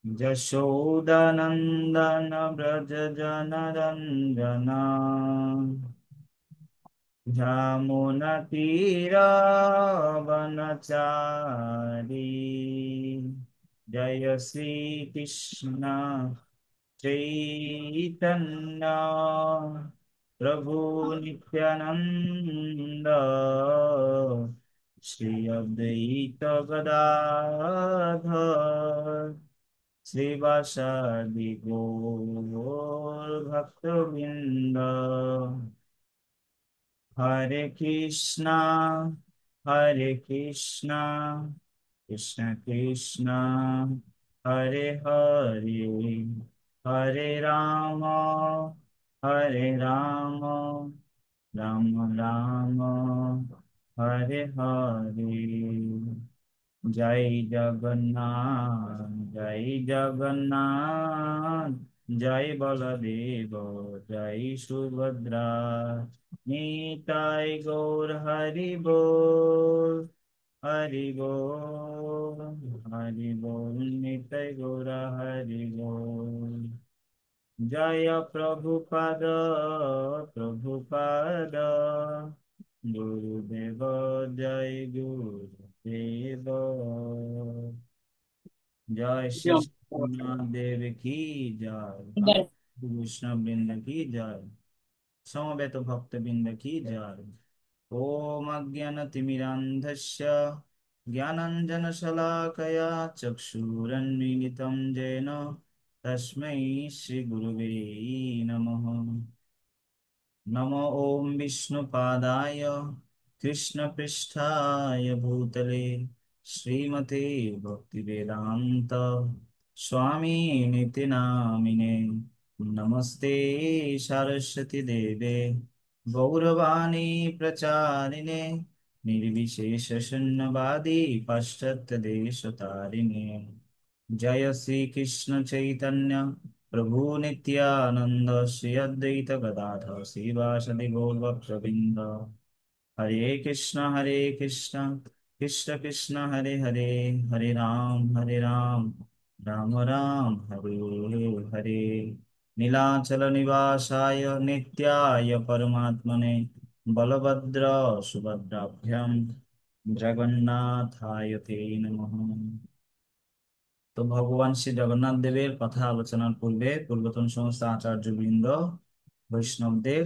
যশোদানন্দন ব্রজ জনরঞ্জনা যমুনা তীরবনচারী। জয় শ্রী কৃষ্ণ চৈতন্য প্রভু নিত্যানন্দ শ্রী অদ্বৈত গদাধর শ্রীবাসাদি গৌর ভক্তবৃন্দ। হরে কৃষ্ণ হরে কৃষ্ণ কৃষ্ণ কৃষ্ণ হরে হরে, হরে রাম হরে রাম, রাম রাম হরে হরে। জয় জগন্নাথ জয় জগন্নাথ, জয় বলদেব জয় সুভদ্রা। নিতাই গৌর হরি বল, হরি বল, হরি বল, নিতাই গৌর হরি বল। জয় প্রভুপাদ প্রভুপাদ, গুরুদেব জয় গুরুদেব। জয় শ্রী দেব কি জয়, বৈষ্ণব বৃন্দ কি জয়, সমবেত ভক্ত বৃন্দ কি জয়। ওম অজ্ঞানতিমিরাन्धस्य ज्ञानाञ्जनशलाकया चक्षुरुन्मीलितं येन तस्मै श्रीगुरुवे नमः। नमो ॐ विष्णुपादाय कृष्णपृष्ठाय भूतले श्रीमते भक्तिवेदान्त स्वामी निति नामिने। नमस्ते सरस्वती देवे गौरवाणी प्रचारिणे, निर्विशेष शून्यवादी पाश्चात्य देशतारिणे। जय श्री कृष्ण चैतन्य प्रभु नित्यानंद, श्री अद्वैत गदाधर श्रीवासदि गौरभक्तवृंद। हरे कृष्ण कृष्ण कृष्ण हरे हरे, हरे राम राम राम हरे हरे। नीलाचल निवासाय नित्याय परमात्मने बलभद्र सुभद्राभ्याम जगन्नाथाय ते नमः। তো ভগবান শ্রী জগন্নাথ দেবের কথা আলোচনার পূর্বে পূর্বতন সমস্ত আচার্যবৃন্দ, বৈষ্ণবদের,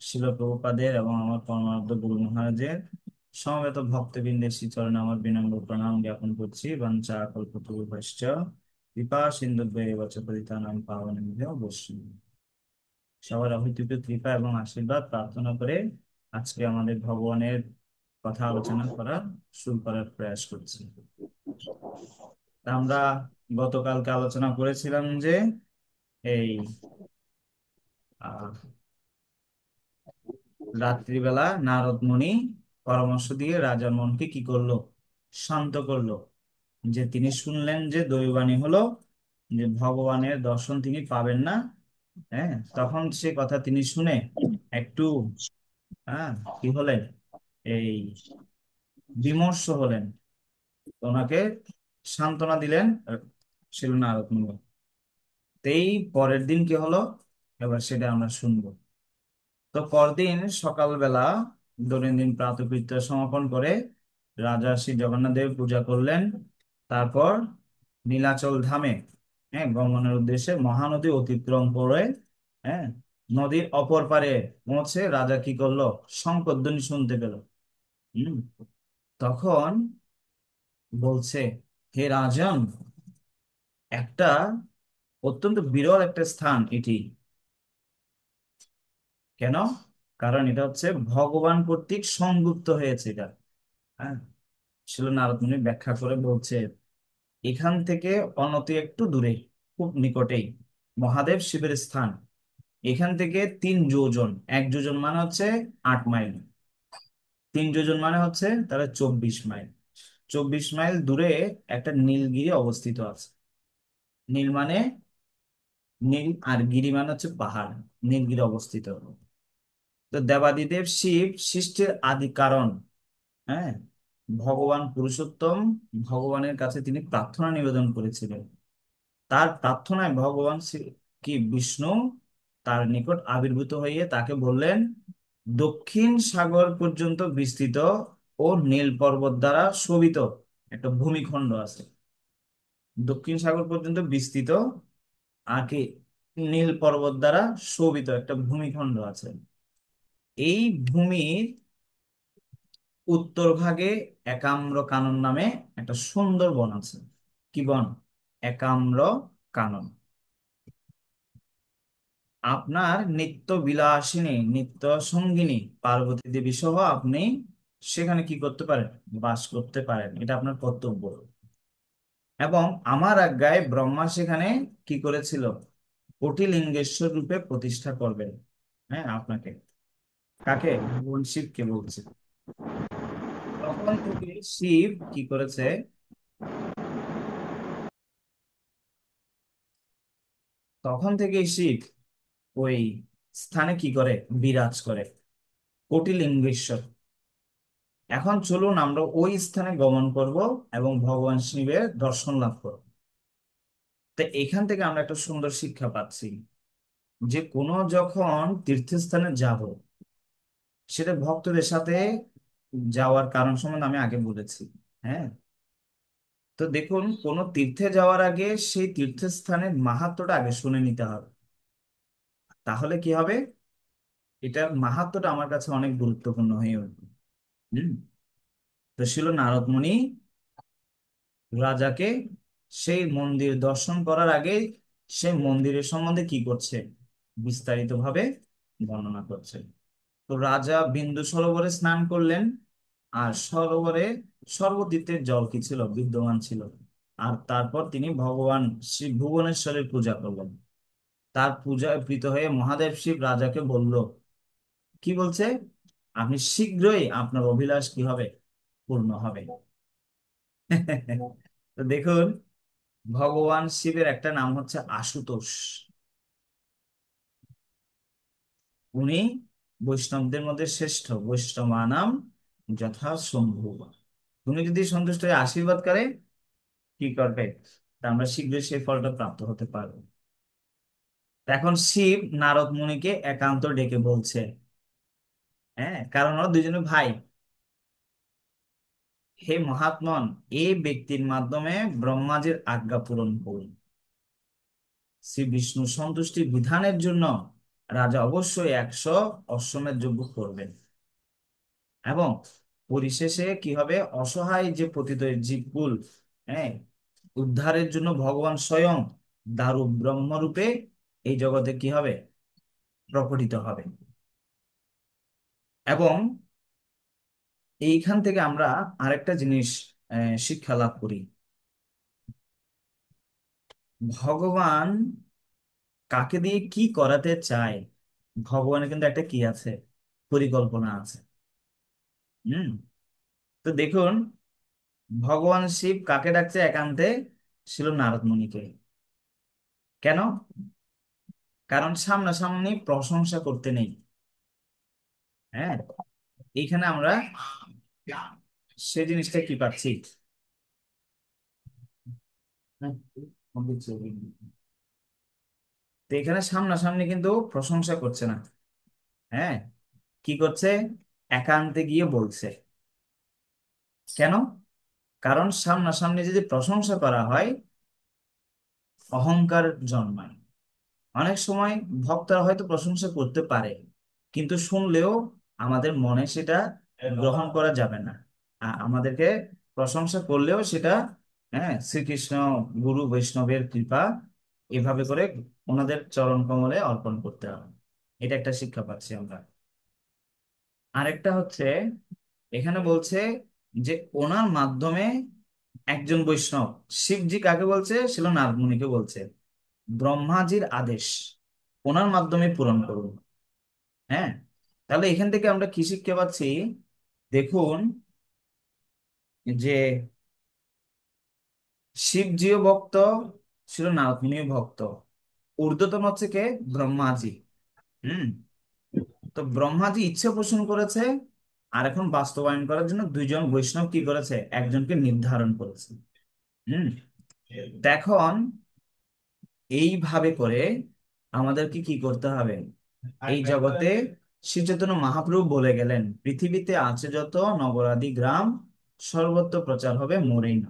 শিল প্রভুপাদের এবং আমার পরমার্থ গুরু মহারাজের সমবেত ভক্তবৃন্দের শ্রীচরণে আমার বিনম্র প্রণাম জ্ঞাপন করছি। বাঞ্ছা কল্পতরুভ্যশ্চ কৃপা সিন্ধুভ্যেব চ পতিতানাং পাবনেভ্যো বৈষ্ণবেভ্যো। সবার অহেতুক কৃপা এবং আশীর্বাদ প্রার্থনা করে আজকে আমাদের ভগবানের কথা আলোচনা শুরু করার প্রয়াস করছি। তা আমরা গতকালকে আলোচনা করেছিলাম যে এই আহ, রাত্রিবেলা নারদ মুনি পরামর্শ দিয়ে রাজার মনকে কি করলো, শান্ত করলো। যে তিনি শুনলেন যে দৈববাণী হলো যে ভগবানের দর্শন তিনি পাবেন না। হ্যাঁ, তখন সে কথা তিনি শুনে একটু হ্যাঁ কি হলেন, এই বিমর্ষ হলেন। ওনাকে সান্ত্বনা দিলেন ছিল নারদ মুনি। এই পরের দিন কি হলো, এবার সেটা আমরা শুনবো। তো পরদিন সকালবেলা দৈনন্দিন প্রাতঃকৃত্য সমাপন করে রাজা শ্রী জগন্নাথ দেব পূজা করলেন। তারপর নীলাচল ধামে গমনের উদ্দেশ্যে মহানদী অতিক্রম করে হ্যাঁ নদীর অপর পারে পৌঁছে রাজা কি করলো, শঙ্খধ্বনি শুনতে পেল। হম তখন বলছে, হে রাজন, একটা অত্যন্ত বিরল একটা স্থান এটি। কেন? কারণ এটা হচ্ছে ভগবান কর্তৃক সংযুক্ত হয়েছে এটা। হ্যাঁ, ছিল নারদ মুনি ব্যাখ্যা করে বলছে, এখান থেকে অনতি একটু দূরে, খুব নিকটেই মহাদেব শিবের স্থান। এখান থেকে 3 যোজন, 1 যোজন মানে হচ্ছে 8 মাইল, 3 যোজন মানে হচ্ছে তাহলে 24 মাইল। 24 মাইল দূরে একটা নীলগিরি অবস্থিত আছে। নীল মানে নীল, আর গিরি মানে হচ্ছে পাহাড়, নীলগিরি অবস্থিত। তো দেবাদিদেব শিব সৃষ্টির আদি কারণ। হ্যাঁ, ভগবান পুরুষোত্তম, ভগবানের কাছে তিনি প্রার্থনা নিবেদন করেছিলেন। তার প্রার্থনায় ভগবান কি বিষ্ণু তার নিকট আবির্ভূত হয়ে তাকে বললেন, দক্ষিণ সাগর পর্যন্ত বিস্তৃত ও নীল পর্বত দ্বারা শোভিত একটা ভূমিখণ্ড আছে। দক্ষিণ সাগর পর্যন্ত বিস্তৃত আর কি নীল পর্বত দ্বারা শোভিত একটা ভূমিখণ্ড আছে। এই ভূমির উত্তর ভাগে একাম্র কানন নামে একটা সুন্দর বন আছে। কি বন? একাম্র কানন। আপনার নিত্য বিলাসিনী নিত্য সঙ্গিনী পার্বতী দেবী সহ আপনি সেখানে কি করতে পারেন? বাস করতে পারেন, এটা আপনার কর্তব্য। এবং আমার আজ্ঞায় ব্রহ্মা সেখানে কি করেছিল? কোটিলিঙ্গেশ্বর রূপে প্রতিষ্ঠা করবেন। হ্যাঁ, আপনাকে। কাকে? ভগবান শিবকে বলছে। তখন থেকে শিব কি করেছে? তখন থেকে শিব ওই স্থানে কি করে? বিরাজ করে, কোটিলিঙ্গেশ্বর। এখন চলুন আমরা ওই স্থানে গমন করব এবং ভগবান শিবের দর্শন লাভ করব। তো এখান থেকে আমরা একটা সুন্দর শিক্ষা পাচ্ছি যে কোনো যখন তীর্থস্থানে যাব, সেটা ভক্তদের সাথে যাওয়ার কারণ সম্বন্ধে আমি আগে বলেছি। হ্যাঁ, তো দেখুন, কোন তীর্থে যাওয়ার আগে সেই তীর্থস্থানের মাহাত্ম্যটা আগে শুনে নিতে হবে। তাহলে কি হবে? এটার মাহাত্ম্যটা আমার কাছে অনেক গুরুত্বপূর্ণ হয়ে উঠবে। হম। তো ছিল নারদ মুনি রাজাকে সেই মন্দির দর্শন করার আগে সেই মন্দিরের সম্বন্ধে কি করছে? বিস্তারিত ভাবে বর্ণনা করছে। তো রাজা বিন্দু সরোবরে স্নান করলেন। আর সরোবরে সর্বতীর্থের জল কি ছিল? বিদ্যমান ছিল। আর তারপর তিনি ভগবান শিব ভুবনেশ্বরের পূজা করলেন। তার পূজায় প্রীত হয়ে মহাদেব শিব রাজাকে বলল, কি বলছে? আপনি শীঘ্রই আপনার অভিলাষ কি হবে? পূর্ণ হবে। তো দেখুন, ভগবান শিবের একটা নাম হচ্ছে আশুতোষ। উনি বৈষ্ণবদের মধ্যে শ্রেষ্ঠ। বৈষ্ণবানাম যথা শম্ভু। তুমি যদি সন্তুষ্ট হয়ে আশীর্বাদ করে কি করবে? তা আমরা শীঘ্রই সেই ফলটা প্রাপ্ত হতে পারবো। তা এখন শিব নারদ মুনিকে একান্ত ডেকে বলছে, হ্যাঁ, কারণ ওরা দুজনে ভাই। হে মহাত্মন, এই ব্যক্তির মাধ্যমে ব্রহ্মাজির আজ্ঞা পূরণ করুন। শ্রী বিষ্ণু সন্তুষ্টি বিধানের জন্য রাজা অবশ্যই 100 অশ্বমেধ যজ্ঞ করবেন। এবং পরিশেষে কি হবে? অসহায় যে পতিত জীবকুল, হ্যাঁ, উদ্ধারের জন্য ভগবান স্বয়ং দারু ব্রহ্মরূপে এই জগতে কি হবে? প্রকটিত হবে। এবং এইখান থেকে আমরা আরেকটা জিনিস শিক্ষা লাভ করি। ভগবান কাকে দিয়ে কি করাতে চায়, ভগবানের কিন্তু একটা কি আছে? পরিকল্পনা আছে। হুম। তো দেখুন, ভগবান শিব কাকে ডাকছে একান্তে? ছিল নারদ মুনিকে। কেন? কারণ সামনাসামনি প্রশংসা করতে নেই। হ্যাঁ, এইখানে আমরা সে জিনিসটা কি পাচ্ছি? হ্যাঁ, তো এখানে সামনাসামনি কিন্তু প্রশংসা করছে না। হ্যাঁ, কি করছে? একান্তে গিয়ে বলছে। কেন? কারণ সামনাসামনি যদি প্রশংসা করা হয়, অহংকার জন্মায়। অনেক সময় ভক্তরা হয়তো প্রশংসা করতে পারে, কিন্তু শুনলেও আমাদের মনে সেটা গ্রহণ করা যাবে না। আমাদেরকে প্রশংসা করলেও সেটা, হ্যাঁ, শ্রীকৃষ্ণ গুরু বৈষ্ণবের কৃপা এভাবে করে ওনাদের চরণ কমলে অর্পণ করতে হবে। এটা একটা শিক্ষা পাচ্ছি আমরা। আরেকটা হচ্ছে, এখানে বলছে যে ওনার মাধ্যমে একজন বৈষ্ণব, শিবজি কাকে বলছে? ছিল নারদ মুনিকে বলছে, ব্রহ্মাজির আদেশ ওনার মাধ্যমে পূরণ করুন। হ্যাঁ, তাহলে এখান থেকে আমরা কি শিখতে পাচ্ছি? দেখুন, যে শিবজিও ভক্ত, ছিল নারদ মুনিও ভক্ত। ঊর্ধ্বতন হচ্ছে কে? ব্রহ্মাজি। হুম। তো ব্রহ্মাজি ইচ্ছে পোষণ করেছে, আর এখন বাস্তবায়ন করার জন্য দুইজন বৈষ্ণব কি করেছে? একজনকে নির্ধারণ করেছে। হুম। দেখুন, এইভাবে করে আমাদেরকে কি করতে হবে? এই জগতে শ্রী চৈতন্য মহাপ্রভু বলে গেলেন, পৃথিবীতে আছে যত নগরাদি গ্রাম, সর্বত্র প্রচার হবে মোরেই না।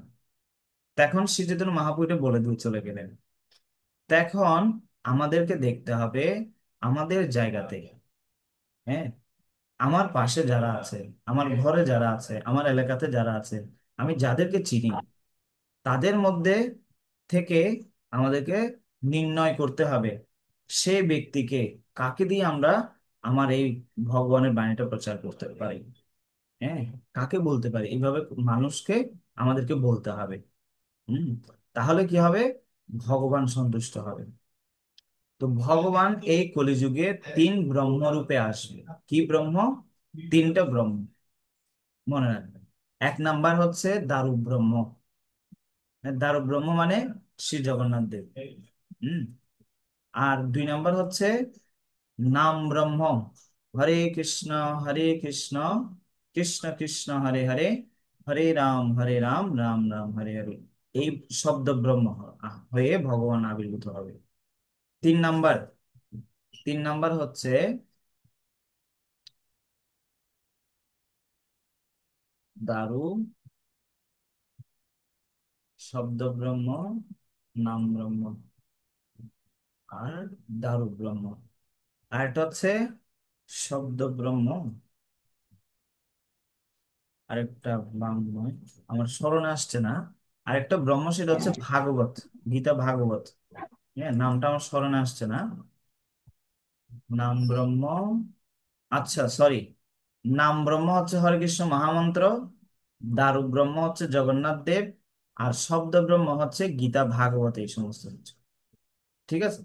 তখন শ্রী চৈতন্য মহাপ্রভু এটা বলে দিয়ে চলে গেলেন। তখন আমাদেরকে দেখতে হবে আমাদের জায়গাতে, হ্যাঁ, আমার পাশে যারা আছে, আমার ঘরে যারা আছে, আমার এলাকাতে যারা আছে, আমি যাদেরকে চিনি, তাদের মধ্যে থেকে আমাদেরকে নির্ণয় করতে হবে সে ব্যক্তিকে, কাকে দিয়ে আমরা আমার এই ভগবানের বাণীটা প্রচার করতে পারি। হ্যাঁ, কাকে বলতে পারি, এইভাবে মানুষকে আমাদেরকে বলতে হবে। হুম, তাহলে কি হবে? ভগবান সন্তুষ্ট হবে। তো ভগবান এই কলিযুগে তিন ব্রহ্ম রূপে আসবে। কি ব্রহ্ম? তিনটা ব্রহ্ম, মনে রাখবেন। এক নাম্বার হচ্ছে দারু ব্রহ্ম। দারু ব্রহ্ম মানে শ্রী জগন্নাথ দেব। হম। আর দুই নাম্বার হচ্ছে নাম ব্রহ্ম। হরে কৃষ্ণ কৃষ্ণ কৃষ্ণ হরে হরে, হরে রাম রাম রাম হরে হরে। এই শব্দ ব্রহ্ম হয়ে ভগবান আবির্ভূত হবে। তিন নাম্বার, তিন নাম্বার হচ্ছে দারু শব্দ ব্রহ্ম, নাম ব্রহ্ম, আর দারু ব্রহ্ম। আর এটা হচ্ছে শব্দ ব্রহ্ম, আরেকটা ব্রহ্ম আমার স্মরণে আসছে না। আরেকটা ব্রহ্ম, সেটা হচ্ছে ভাগবত, গীতা ভাগবত। হ্যাঁ, নামটা আমার স্মরণে আসছে না। নাম ব্রহ্ম, আচ্ছা সরি, নাম ব্রহ্ম হচ্ছে হরে কৃষ্ণ মহামন্ত্র, দারু ব্রহ্ম হচ্ছে জগন্নাথ দেব, আর শব্দ ব্রহ্ম হচ্ছে গীতা ভাগবত। এই সমস্ত হচ্ছে, ঠিক আছে,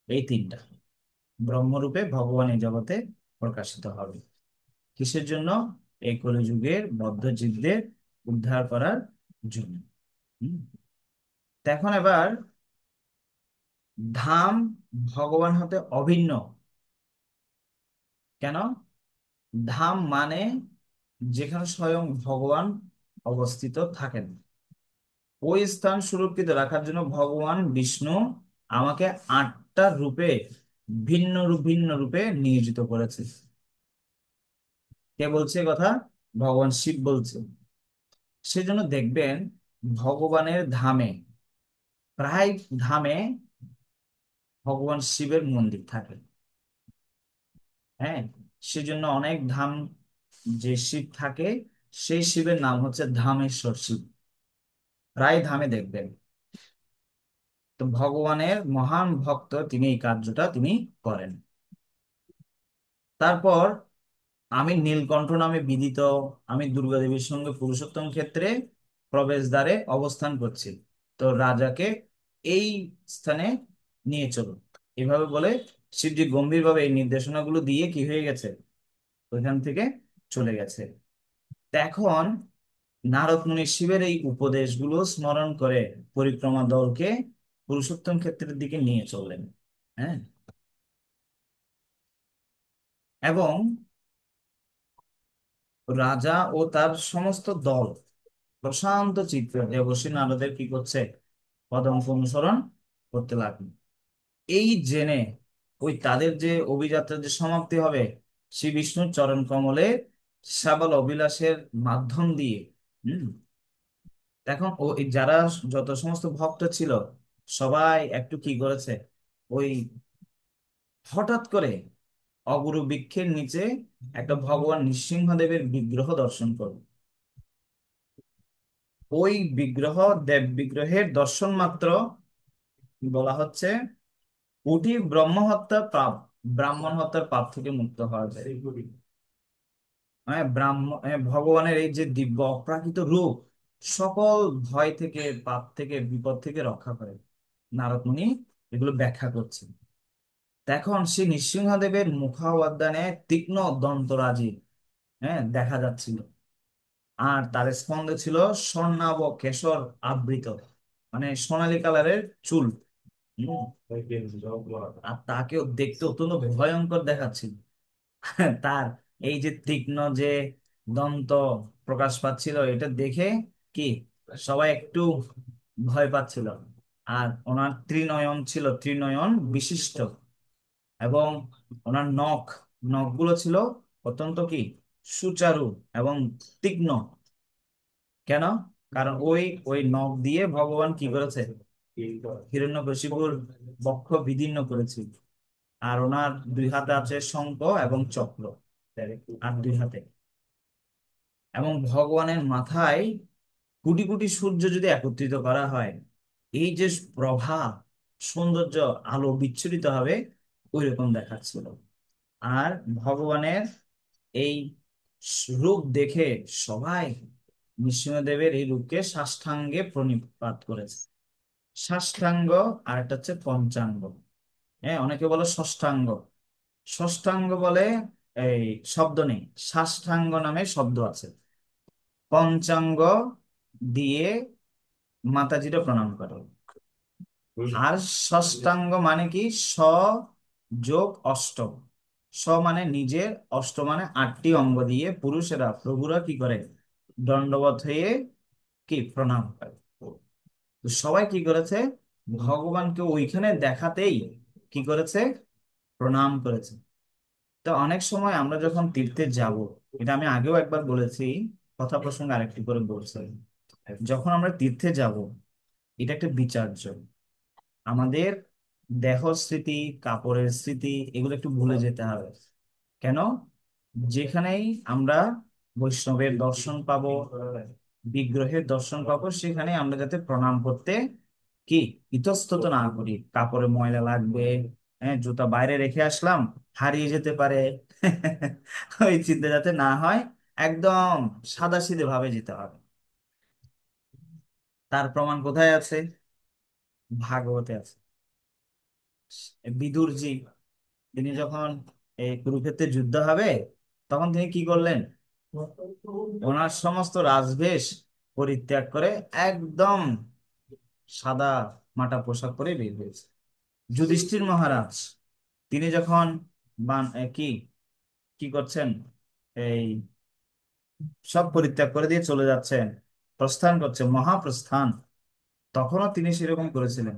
এই তিনটা ব্রহ্মরূপে ভগবান এই জগতে প্রকাশিত হবে। কিসের জন্য? এই কলিযুগের বদ্ধ জীবদের উদ্ধার করার জন্য। হুম। এখন এবার ধাম ভগবান হতে অভিন্ন কেন? ধাম মানে যেখানে স্বয়ং ভগবান অবস্থিত থাকেন, ওই স্থান সুরক্ষিত রাখার জন্য ভগবান বিষ্ণু আমাকে 8টা রূপে, ভিন্ন রূপে নিয়োজিত করেছে। কে বলছে এ কথা? ভগবান শিব বলছে। সেজন্য দেখবেন ভগবানের ধামে, প্রায় ধামে ভগবান শিবের মন্দির থাকে। হ্যাঁ, সেজন্য অনেক ধাম যে শিব থাকে, সেই শিবের নাম হচ্ছে ধামেশ্বর শিব। প্রায় ধামে দেখবেন। তো ভগবানের মহান ভক্ত তিনি, এই কার্যটা তিনি করেন। তারপর আমি নীলকণ্ঠ নামে বিদিত, আমি দুর্গা দেবীর সঙ্গে পুরুষোত্তম ক্ষেত্রে প্রবেশদ্বারে অবস্থান করছি, তো রাজাকে এই স্থানে নিয়ে চলুন। এভাবে বলে শিবজি গম্ভীরভাবে এই নির্দেশনাগুলো দিয়ে কি হয়ে গেছে? ওইখান থেকে চলে গেছে। তা এখন নারদ মুনি শিবের এই উপদেশগুলো স্মরণ করে পরিক্রমা দলকে পুরুষোত্তম ক্ষেত্রের দিকে নিয়ে চললেন। হ্যাঁ, এবং রাজা ও তার সমস্ত দল প্রশান্ত চিত্তে দেবর্ষি নারদের কি করছে? পদাঙ্ক অনুসরণ করতে লাগলো। এই জেনে ওই তাদের যে অভিযাত্রার যে সমাপ্তি হবে, শ্রী বিষ্ণুর চরণ কমলে সাবল অভিলাষের মাধ্যম দিয়ে। হম। এখন ও এই যারা যত সমস্ত ভক্ত ছিল, সবাই একটু কি করেছে? ওই হঠাৎ করে অগুরু বৃক্ষের নিচে একটা ভগবান নৃসিংহদেবের বিগ্রহ দর্শন করল। ওই বিগ্রহ, দেব বিগ্রহের দর্শন মাত্র বলা হচ্ছে কোটি ব্রহ্ম হত্যা পাপ, ব্রাহ্মণ হত্যার পাপ থেকে মুক্ত হওয়া যায়। হ্যাঁ, ভগবানের এই যে দিব্য অপ্রাকৃত রূপ সকল ভয় থেকে, পাপ থেকে, বিপদ থেকে রক্ষা করে। নারদ মুনি এগুলো ব্যাখ্যা করছেন। এখন শ্রী নৃসিংহদেবের মুখাবদানে তীক্ষ্ণ দন্তরাজি, হ্যাঁ, দেখা যাচ্ছিল। আর তার স্কন্ধে ছিল স্বর্ণাভ কেশর আবৃত, মানে সোনালী কালারের চুল। হুম। আর তাকেও দেখতে অত্যন্ত ভয়ঙ্কর দেখাচ্ছিল। তার এই যে তীক্ষ্ণ যে দন্ত প্রকাশ পাচ্ছিল, এটা দেখে কি সবাই একটু ভয় পাচ্ছিল। আর ওনার ত্রিনয়ন ছিল, ত্রিনয়ন বিশিষ্ট। এবং ওনার নখগুলো ছিল অত্যন্ত কি সুচারু এবং তীক্ষ্ণ। কেন? কারণ ওই ওই নখ দিয়ে ভগবান কি করেছে, হিরণ্যকশিপুর বক্ষ বিদীর্ণ করেছিল। আর ওনার দুই হাতে আছে শঙ্খ এবং চক্র, আর দুই হাতে। এবং ভগবানের মাথায় কোটি কোটি সূর্য যদি একত্রিত করা হয়, এই যে প্রভা, সৌন্দর্য, আলো বিচ্ছুরিত হবে, ওই রকম দেখাচ্ছিল। আর ভগবানের এই রূপ দেখে সবাই নৃসিংহদেবের এই রূপকে সাষ্টাঙ্গে প্রণিপাত করেছে। সাষ্টাঙ্গ, আর একটা হচ্ছে পঞ্চাঙ্গ। হ্যাঁ, অনেকে বলে ষষ্ঠাঙ্গ। ষষ্ঠাঙ্গ বলে এই শব্দ নেই, সাষ্টাঙ্গ নামে শব্দ আছে। পঞ্চাঙ্গ দিয়ে মাতাজিরা প্রণাম করে। আর ষষ্ঠাঙ্গ মানে কি, স যোগ অষ্ট। স মানে নিজের, অষ্ট মানে আটটি অঙ্গ দিয়ে পুরুষেরা, প্রভুরা কি করে, দণ্ডবত হয়ে কি প্রণাম করে। তো সবাই কি করেছে, ভগবানকে ওইখানে দেখাতেই কি করেছে, প্রণাম করেছে। তো অনেক সময় আমরা যখন তীর্থে যাব, এটা আমি আগেও একবার বলেছি, কথা প্রসঙ্গে আরেকটি করে বলছি, যখন আমরা তীর্থে যাব, এটা একটা বিচার্য। আমাদের দেহ স্মৃতি, কাপড়ের স্মৃতি, এগুলো একটু ভুলে যেতে হবে। কেন? যেখানেই আমরা বৈষ্ণবের দর্শন পাবো, বিগ্রহের দর্শন পাবো, সেখানে আমরা যাতে প্রণাম করতে কি ইতস্তত না করি। কাপড়ে ময়লা লাগবে, হ্যাঁ, জুতা বাইরে রেখে আসলাম, হারিয়ে যেতে পারে, ওই চিন্তা যাতে না হয়, একদম সাদাসিধে ভাবে যেতে হবে। তার প্রমাণ কোথায় আছে? ভাগবতে আছে। বিদুরজি, তিনি যখন এই কুরুক্ষেত্রে যুদ্ধ হবে, তখন তিনি কি করলেন, ওনার সমস্ত রাজবেশ পরিত্যাগ করে একদম সাদা মাটা পোশাক পরে বের হয়েছে। যুধিষ্ঠির মহারাজ, তিনি যখন কি কি করছেন, এই সব পরিত্যাগ করে দিয়ে চলে যাচ্ছেন, প্রস্থান করছে, মহাপ্রস্থান, তখনও তিনি সেরকম করেছিলেন।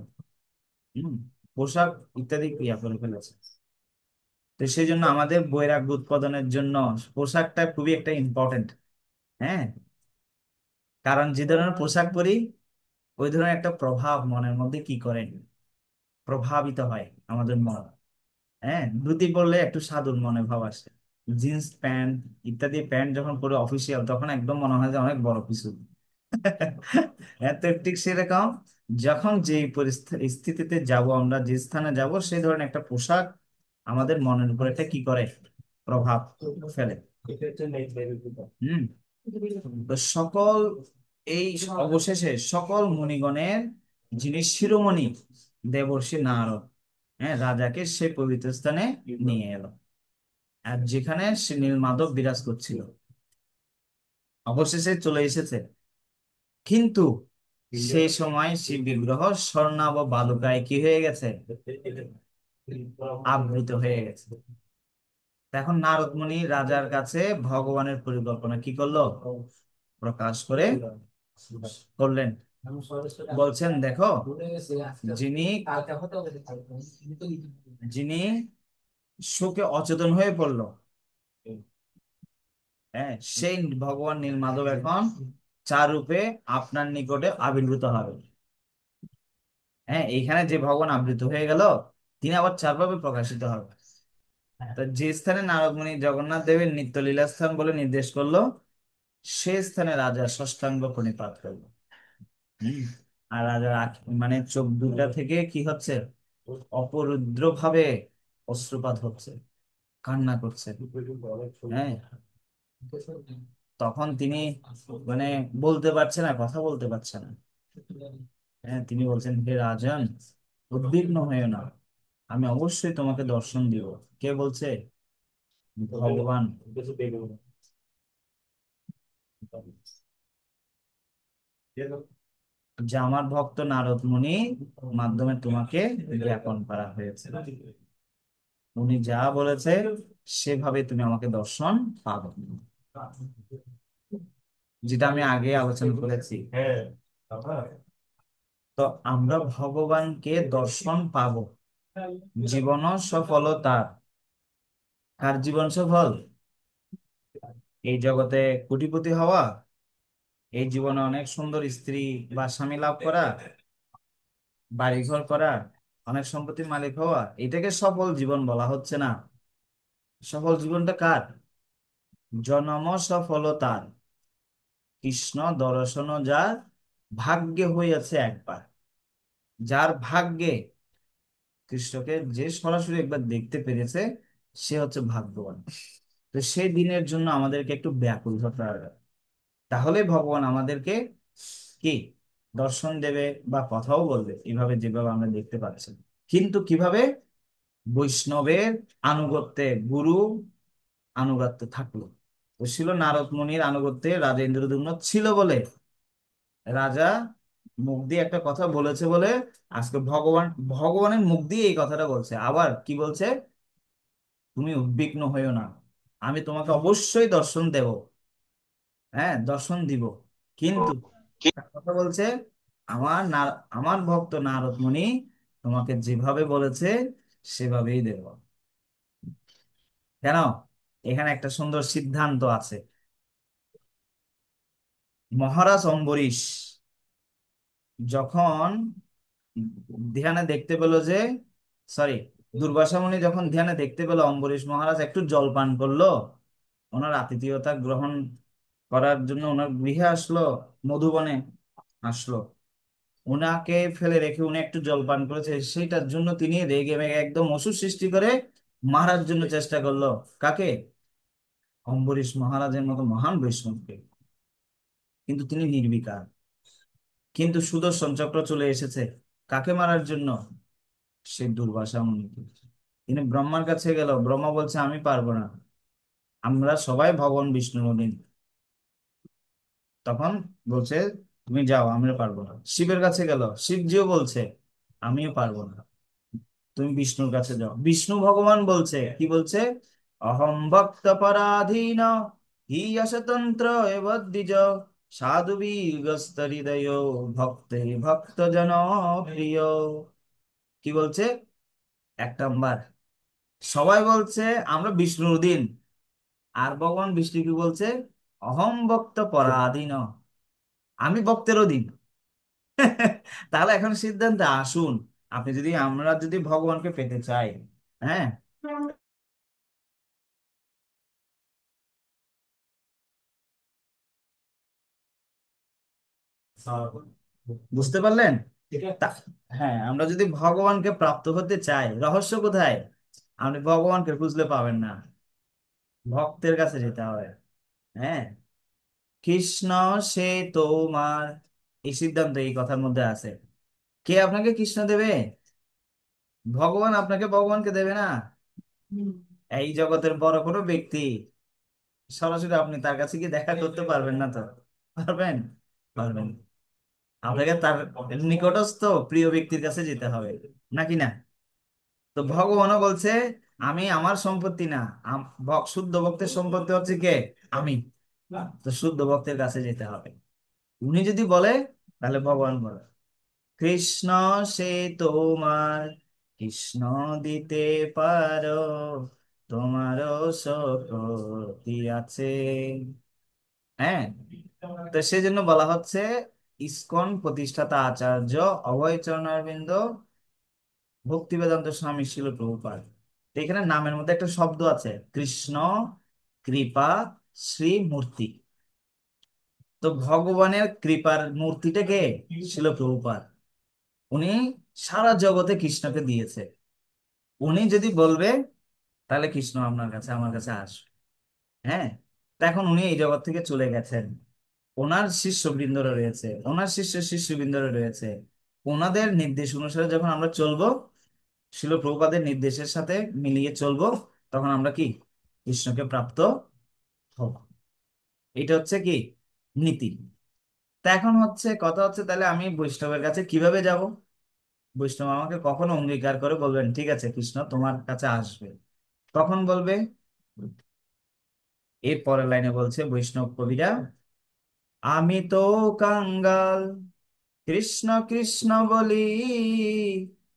হম, পোশাক ইত্যাদি ক্রিয়া করে ফেলেছে। তো সেই জন্য আমাদের বৈরাগ্য উৎপাদনের জন্য পোশাকটা খুবই একটা ইম্পর্টেন্ট। হ্যাঁ, কারণ যে ধরনের পোশাক পরি, ওই ধরনের একটা প্রভাব মনের মধ্যে কি করে, প্রভাবিত হয় আমাদের মন। হ্যাঁ, ধুতি পরলে একটু সাধুর মনে ভাব আসে, জিন্স প্যান্ট ইত্যাদি প্যান্ট যখন পরে অফিসিয়াল, তখন একদম মনে হয় যে অনেক বড় কিছু। এত ঠিক সেরকম, যখন যে পরিস্থিতিতে যাব, আমরা যে স্থানে যাব, সেই ধরনের একটা পোশাক আমাদের মনের উপর একটা কি করে, প্রভাব ফেলে। হম। তো সকল এই অবশেষে সকল মুনিগণের যিনি শিরোমণি, দেবর্ষি নারদ, হ্যাঁ, রাজাকে সে পবিত্র স্থানে নিয়ে এলো, আর যেখানে সে নীলমাধব বিরাজ করছিল, অবশেষে চলে এসেছে। কিন্তু সেই সময় সেই বিগ্রহ স্বর্ণাভ বালুকায় কি হয়ে গেছে, আবৃত হয়ে গেছে। তা এখন নারদ মুনি রাজার কাছে ভগবানের পরিকল্পনা কি করলো, প্রকাশ করে করলেন। বলছেন, দেখো, যিনি যিনি শোকে অচেতন হয়ে পড়লো, হ্যাঁ, সেই ভগবান নীলমাধব এখন চার রূপে আপনার নিকটে আবির্ভূত হবে। হ্যাঁ, এইখানে যে ভগবান আবৃত হয়ে গেল, তিনি আবার চার ভাবে প্রকাশিত হবে। তো যে স্থানে নারদ মুনি জগন্নাথ দেবের নিত্য লীলা স্থান বলে নির্দেশ করলো, সে স্থানে রাজা ষষ্ঠাঙ্গ প্রণিপাত করলো। হম। আর রাজার মানে চোখ দুটা থেকে কি হচ্ছে, অপরুদ্র ভাবে অশ্রুপাত হচ্ছে, কান্না করছে। হ্যাঁ, তখন তিনি মানে বলতে পারছে না, কথা বলতে পারছে না। হ্যাঁ, তিনি বলছেন, হে রাজন, উদ্বিগ্ন হয়েও না, আমি অবশ্যই তোমাকে দর্শন দিব। কে বলছে? ভগবান। যে আমার ভক্ত নারদ মুনি মাধ্যমে তোমাকে জ্ঞাপন করা হয়েছে। উনি যা বলেছে সেভাবে তুমি আমাকে দর্শন পাবে, যেটা আমি আগে আলোচনা করেছি। তো আমরা ভগবানকে দর্শন পাবো, জীবন সফলতা। কার জীবন সফল? এই জগতে কোটিপতি হওয়া, এই জীবনে অনেক সুন্দর স্ত্রী বা স্বামী লাভ করা, বাড়িঘর করা, অনেক সম্পত্তির মালিক হওয়া, এটাকে সফল জীবন বলা হচ্ছে না। সফল জীবনটা কার? জনম সফলতার, কৃষ্ণ দর্শন যার ভাগ্যে হইয়াছে একবার। যার ভাগ্যে কৃষ্ণকে যে সরাসরি একবার দেখতে পেরেছে, সে হচ্ছে ভাগ্যবান। তো সেই দিনের জন্য আমাদেরকে একটু ব্যাকুল হতে হবে। তাহলে ভগবান আমাদেরকে কি দর্শন দেবে বা কথাও বলবে, এইভাবে যেভাবে আমরা দেখতে পাচ্ছি। কিন্তু কিভাবে? বৈষ্ণবের আনুগত্যে, গুরু আনুগত্যে থাকলো। তো ছিল নারদ মুনির আনুগত্যে রাজা ইন্দ্রদ্যুম্ন ছিল বলে, রাজা মুখ দিয়ে একটা কথা বলেছে বলে আজকে ভগবানের মুখ দিয়ে এই কথাটা বলছে। আবার কি বলছে? তুমি উদ্বিগ্ন হইও না, আমি তোমাকে অবশ্যই দর্শন দেব। হ্যাঁ, দর্শন দিব। কিন্তু একটা কথা বলছে, আমার ভক্ত নারদ মুনি তোমাকে যেভাবে বলেছে সেভাবেই দেব। কেন? এখানে একটা সুন্দর সিদ্ধান্ত আছে। মহারাজ অম্বরীশ যখন ধ্যানে দেখতে পেলো যে, সরি, দুর্বাসা মুনি যখন ধ্যানে দেখতে পেলো অম্বরীশ মহারাজ একটু জল পান করলো, ওনার আতিথেয়তা গ্রহণ করার জন্য ওনার গৃহে আসলো, মধুবনে আসলো, উনাকে ফেলে রেখে উনি একটু জল পান করেছে, সেইটার জন্য তিনি রেগে মেগে একদম অসুর সৃষ্টি করে মারার জন্য চেষ্টা করলো। কাকে? অম্বরীশ মহারাজের মতো মহান বৈষ্ণবকে। কিন্তু তিনি নির্বিকার। কিন্তু সুদর্শন চক্র চলে এসেছে কাকে মারার জন্য? সেই দুর্বাসা মুনিকে। তিনি ব্রহ্মার কাছে গেল, ব্রহ্মা বলছে আমি পারবো না, আমরা সবাই ভগবান বিষ্ণুর অধীন। তখন বলছে তুমি যাও, আমরা পারবো না। শিবের কাছে গেল, শিবজিও বলছে আমিও পারবো না, তুমি বিষ্ণুর কাছে যাও। বিষ্ণু ভগবান বলছে, কি বলছে? অহম ভক্ত পরাধীন হি যশতন্ত্র এব দ্বিজ সাধু বিগস্ত হৃদয় ভক্তে ভক্ত জন প্রিয়। কি বলছে? 1 নাম্বার, সবাই বলছে আমরা বিষ্ণুর দিন, আর ভগবান বিষ্ণু কি বলছে? অহম ভক্ত পরাধীন, আমি ভক্তের অধীন। তাহলে এখন সিদ্ধান্তে আসুন, আমরা যদি ভগবানকে পেতে চাই, হ্যাঁ, বুঝতে পারলেন? তা- হ্যাঁ, আমরা যদি ভগবানকে প্রাপ্ত হতে চাই, রহস্য কোথায়? আপনি ভগবানকে খুঁজলে পাবেন না, ভক্তের কাছে যেতে হবে। হ্যাঁ, কৃষ্ণ সে তোমার, এই সিদ্ধান্ত এই কথার মধ্যে আছে। কে আপনাকে কৃষ্ণ দেবে? ভগবান আপনাকে ভগবানকে দেবে না। এই জগতের বড় কোনো ব্যক্তি সরাসরি আপনি তার কাছে গিয়ে দেখা করতে পারবেন না তো? পারবেন? পারবেন। আপনাকে তার নিকটস্থ প্রিয় ব্যক্তির কাছে যেতে হবে, নাকি না? তো ভগবানও বলছে আমি, আমার সম্পত্তি না, শুদ্ধ ভক্তের সম্পত্তি হচ্ছে কে? আমি। তো শুদ্ধ ভক্তের কাছে যেতে হবে। উনি যদি বলে, তাহলে ভগবান বলে কৃষ্ণ সে তোমার, কৃষ্ণ দিতে পারো, তোমারও শক্তি আছে। হ্যাঁ, তো সেই জন্য বলা হচ্ছে ইসকন প্রতিষ্ঠাতা আচার্য অভয় চরণারবিন্দ ভক্তি বেদান্ত স্বামী শিল প্রভুপাদ। তো এখানে নামের মধ্যে একটা শব্দ আছে, কৃষ্ণ কৃপা শ্রী মূর্তি। তো ভগবানের কৃপার মূর্তিটা কে? শিল প্রভুপাদ। উনি সারা জগতে কৃষ্ণকে দিয়েছে। উনি যদি বলবে, তাহলে কৃষ্ণ আপনার কাছে আমার কাছে আসবে। হ্যাঁ, তা এখন উনি এই জগৎ থেকে চলে গেছেন, ওনার শিষ্যবৃন্দরা রয়েছে, ওনার শিষ্যবৃন্দরা রয়েছে। ওনাদের নির্দেশ অনুসারে যখন আমরা চলবো, শিল প্রভুপাদের নির্দেশের সাথে মিলিয়ে চলবো, তখন আমরা কি কৃষ্ণকে প্রাপ্ত হব। এটা হচ্ছে কি নীতি। তা এখন হচ্ছে কথা হচ্ছে, তাহলে আমি বৈষ্ণবের কাছে কিভাবে যাব? বৈষ্ণব আমাকে কখনো অঙ্গীকার করে বলবেন ঠিক আছে কৃষ্ণ তোমার কাছে আসবে, কখন বলবে? এর পরের লাইনে বলছে বৈষ্ণব কবিরা, আমি তো কাঙ্গাল, কৃষ্ণ কৃষ্ণ বলি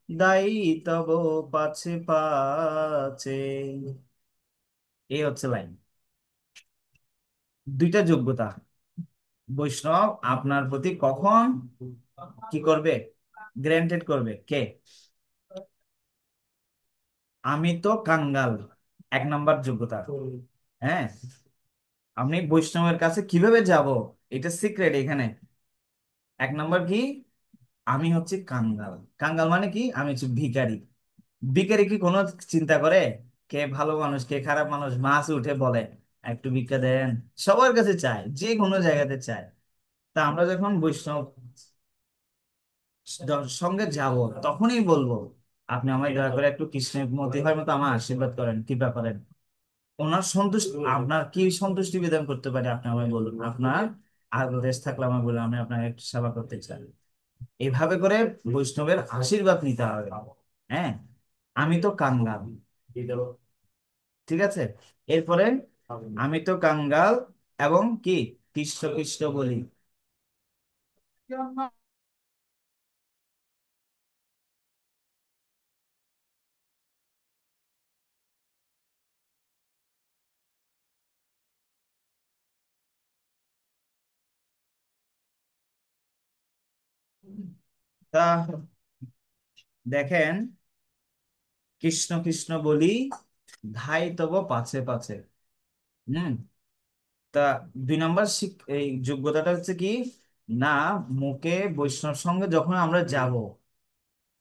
দায়ী তব পাছে পাছে। এই হচ্ছে লাইন। দুইটা যোগ্যতা। বৈষ্ণব আপনার প্রতি কখন কি করবে, গ্র্যান্টেড করবে কে? আমি তো কাঙ্গাল, এক নাম্বার যোগ্যতা। হ্যাঁ, আমি বৈষ্ণবের কাছে কিভাবে যাব, এটা সিক্রেট এখানে। এক নাম্বার কি, আমি হচ্ছে কাঙ্গাল। কাঙ্গাল মানে কি, আমি হচ্ছে ভিখারি। ভিখারি কি কোনো চিন্তা করে কে ভালো মানুষ কে খারাপ মানুষ? মাছ উঠে বলে একটু ভিক্ষা দেন, সবার কাছে চায়, যে কোনো জায়গাতে চায়। তা আমরা যখন বৈষ্ণব সঙ্গে যাব, তখনই বলবো আপনি আমায় দয়া করে একটু কৃষ্ণের মতিহার মতো আমার আশীর্বাদ করেন, কৃপা করেন। ওনার সন্তুষ্ট, আপনার কি সন্তুষ্টি বিধান করতে পারি আপনি আমায় বলুন, আপনার আদেশ থাকলে আমায় বলুন, আমি আপনাকে একটু সেবা করতে চাই। এইভাবে করে বৈষ্ণবের আশীর্বাদ নিতে হবে। হ্যাঁ, আমি তো কাঙ্গাল, ঠিক আছে। এরপরে আমি তো কাঙ্গাল এবং কি, কৃষ্ণ কৃষ্ণ বলি। তা দেখেন, কৃষ্ণ কৃষ্ণ বলি ধাই তব পাছে পাছে। হুম। তা 2 নম্বর এই যোগ্যতাটা হচ্ছে কি, না, মুখে বৈষ্ণব সঙ্গে যখন আমরা যাব,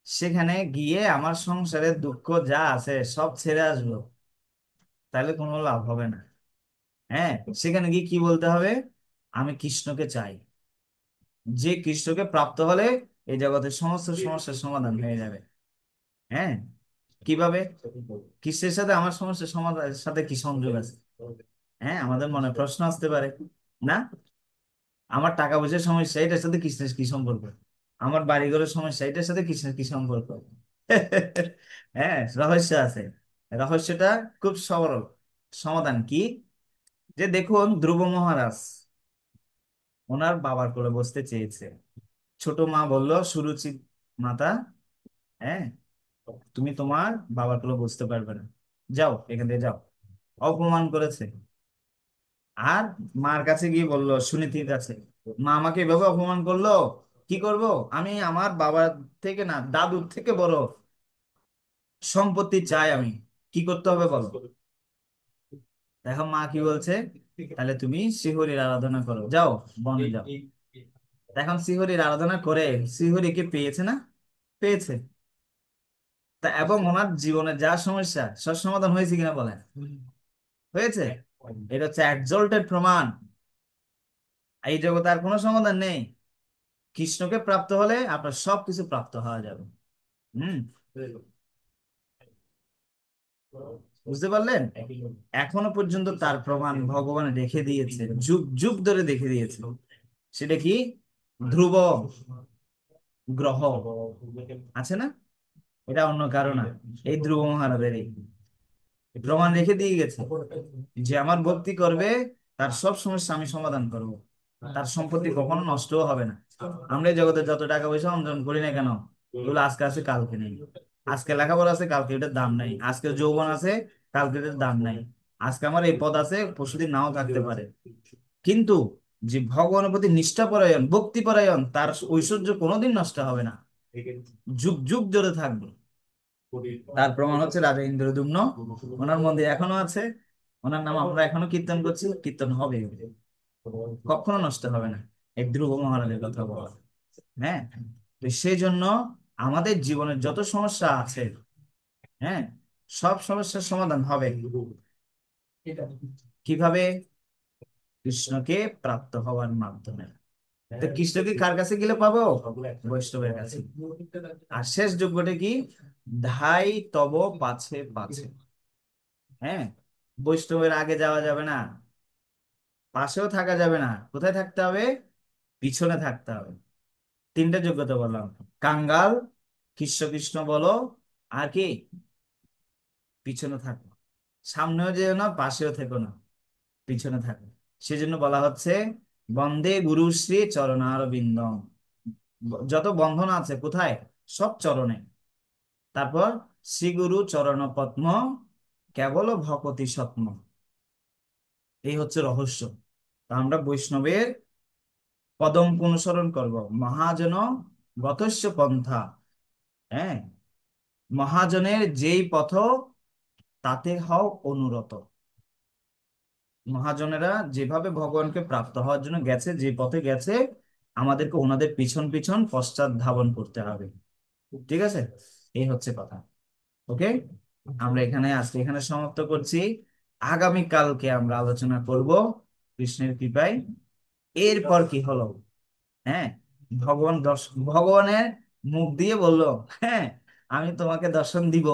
সেখানে গিয়ে আমার সংসারের দুঃখ যা আছে সব ছেড়ে আসবো, তাহলে কোনো লাভ হবে না। হ্যাঁ, সেখানে গিয়ে কি বলতে হবে, আমি কৃষ্ণকে চাই, যে কৃষ্ণকে প্রাপ্ত হলে এই জগতের সমস্ত সমস্যার সমাধান হয়ে যাবে। হ্যাঁ, কিভাবে? কৃষ্ণের সাথে আমার সমস্যার সমাধানের সাথে কি সংযোগ আছে? হ্যাঁ, আমাদের মনে প্রশ্ন আসতে পারে না? আমার টাকা পয়সার সমস্যা, এটার সাথে কৃষ্ণের কি সম্পর্ক? আমার বাড়ি ঘরের সমস্যা, এটার সাথে কৃষ্ণের কি সম্পর্ক? হ্যাঁ, রহস্য আছে। রহস্যটা খুব সরল। সমাধান কি, যে দেখুন ধ্রুব মহারাজ ওনার বাবার কোলে বসতে চেয়েছে। ছোট মা বলল, সুরুচি মাতা, হ্যাঁ, তুমি তোমার বাবার কোলে বসতে পারবে না, যাও এখান থেকে যাও। অপমান করেছে। আর মার কাছে গিয়ে বলল, সুনীতির কাছে, মা আমাকে এভাবে অপমান করলো, কি করব? আমি আমার বাবার থেকে না, দাদুর থেকে বড় সম্পত্তি চাই আমি, কি করতে হবে বলো? দেখো মা কি বলছে, তাহলে তুমি শ্রীহরির আরাধনা করো, যাও বনে যাও। এখন শ্রীহরির আরাধনা করে শ্রীহরিকে পেয়েছে না? পেয়েছে। তা এবং ওনার জীবনে যা সমস্যা সব সমাধান হয়েছে কিনা বলেন? হয়েছে। এটা হচ্ছে একজল্টেড প্রমাণ, এই জগতে আর কোনো সমাধান নেই। কৃষ্ণকে প্রাপ্ত হলে আপনার সবকিছু প্রাপ্ত হওয়া যাবে। হুম। বুঝতে পারলেন? এখনো পর্যন্ত তার প্রমাণ ভগবান রেখে দিয়েছে, যুগ যুগ ধরে দেখে দিয়েছে। সেটা কি, ধ্রুব গ্রহ আছে না, এটা অন্য কারো না, এই ধ্রুব মহারাজের প্রমাণ রেখে দিয়ে গেছে, যে আমার ভক্তি করবে তার সব সমস্যা আমি সমাধান করব, তার সম্পত্তি কখনো নষ্টও হবে না। আমরা এই জগতে যত টাকা পয়সা অর্জন করি না কেন, এগুলো আজকে আছে কালকে নেই। আজকে লেখাপড়া আছে, কালকে এটার দাম নাই। আজকে যৌবন আছে, কালকে এটার দাম নাই। আজকে আমার এই পদ আছে, পরশুদিন নাও থাকতে পারে। কিন্তু যে ভগবানের প্রতি নিষ্ঠাপরায়ণ ভক্তিপরায়ণ, তার ঐশ্বর্য কোনোদিন নষ্ট হবে না, যুগ যুগ ধরে থাকবে। তার প্রমাণ হচ্ছে রাজা ইন্দ্রদ্যুম্ন, ওনার মন্দির এখনো আছে, ওনার নাম আমরা এখনো কীর্তন করছি, কীর্তন হবে, কখনো নষ্ট হবে না। এই ধ্রুব মহারাজের কথা বলা। হ্যাঁ, তো সেই জন্য আমাদের জীবনের যত সমস্যা আছে, হ্যাঁ, সব সমস্যার সমাধান হবে কিভাবে? কৃষ্ণকে প্রাপ্ত হওয়ার মাধ্যমে। তো কৃষ্ণকে কার কাছে গেলে পাবো? বৈষ্ণবের কাছে। আর শেষ যোগ্যটা কি, ধাই তব পাছে পাছে। হ্যাঁ, বৈষ্ণবের আগে যাওয়া যাবে না, পাশেও থাকা যাবে না, কোথায় থাকতে হবে? পিছনে থাকতে হবে। 3টে যোগ্যতা বললাম, কাঙ্গাল, কৃষ্ণ কৃষ্ণ বলো, আর কি, পিছনে থাকো। সামনেও যেও না, পাশেও থেকো না, পিছনে থাকো। সেজন্য বলা হচ্ছে বন্দে গুরু শ্রী চরণার বিন্দম। যত বন্ধন আছে কোথায়? সব চরণে। তারপর শ্রী গুরু চরণ পদ্ম কেবল ভকতি সত্ম। এই হচ্ছে রহস্য। তা আমরা বৈষ্ণবের পদম অনুসরণ করব। মহাজন গতস্য পন্থা। হ্যাঁ, মহাজনের যেই পথ তাতে হও অনুরত। মহাজনেরা যেভাবে ভগবানকে প্রাপ্ত হওয়ার জন্য গেছে, যে পথে গেছে, আমাদেরকে ওনাদের পিছন পিছন পশ্চাৎ ধাবন করতে হবে। ঠিক আছে, এই হচ্ছে কথা। ওকে, আমরা এখানে আজকে এখানে সমাপ্ত করছি। আগামী কালকে আমরা আলোচনা করব কৃষ্ণের কৃপায় এরপর কি হলো। হ্যাঁ, ভগবানের মুখ দিয়ে বলল, হ্যাঁ, আমি তোমাকে দর্শন দিব,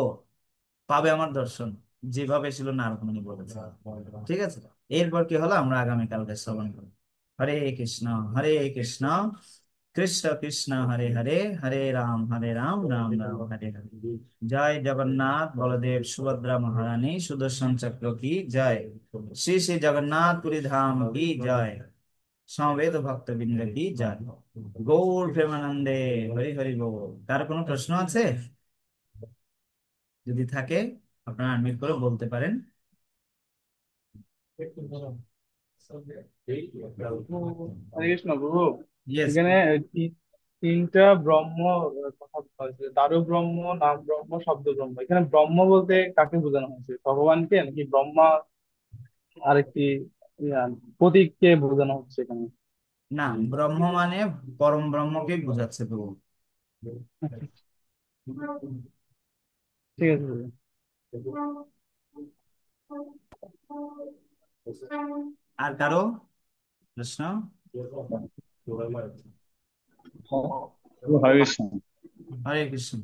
পাবে আমার দর্শন, যেভাবে ছিল নারদ মুনি বলেছে। ঠিক আছে, এরপর কি হলো আমরা আগামীকালকে শ্রবণ করবো। হরে কৃষ্ণ হরে কৃষ্ণ, কৃষ্ণ কৃষ্ণ হরে হরে, হরে রাম রাম রাম হরে হরে। জয় জগন্নাথ বলদেব সুভদ্রা মহারানী সুদর্শন চক্র কি জয়। শ্রী শ্রী জগন্নাথ পুরী ধাম কি জয়। সমবেত ভক্তবৃন্দ কি জয়। গৌর প্রেমানন্দে হরি হরি বল। কার কোনো প্রশ্ন আছে? যদি থাকে আপনারা আনমিউট করে বলতে পারেন। হরে কৃষ্ণ প্রভু। ইয়েস। এখানে তিনটা ব্রহ্ম কথা বলা হয়েছে, দারু ব্রহ্ম, নাম ব্রহ্ম, শব্দ ব্রহ্ম। এখানে ব্রহ্ম বলতে কাকে বোঝানো হয়েছে, ভগবানকে নাকি ব্রহ্মা আরেকটি ইয়া, প্রতীককে বোঝানো হচ্ছে এখানে? না, ব্রহ্ম মানে পরম ব্রহ্মকে বোঝাচ্ছে প্রভু। আচ্ছা, ঠিক আছে প্রভু। আর কারো প্রশ্ন? হরে কৃষ্ণ। হরে কৃষ্ণ।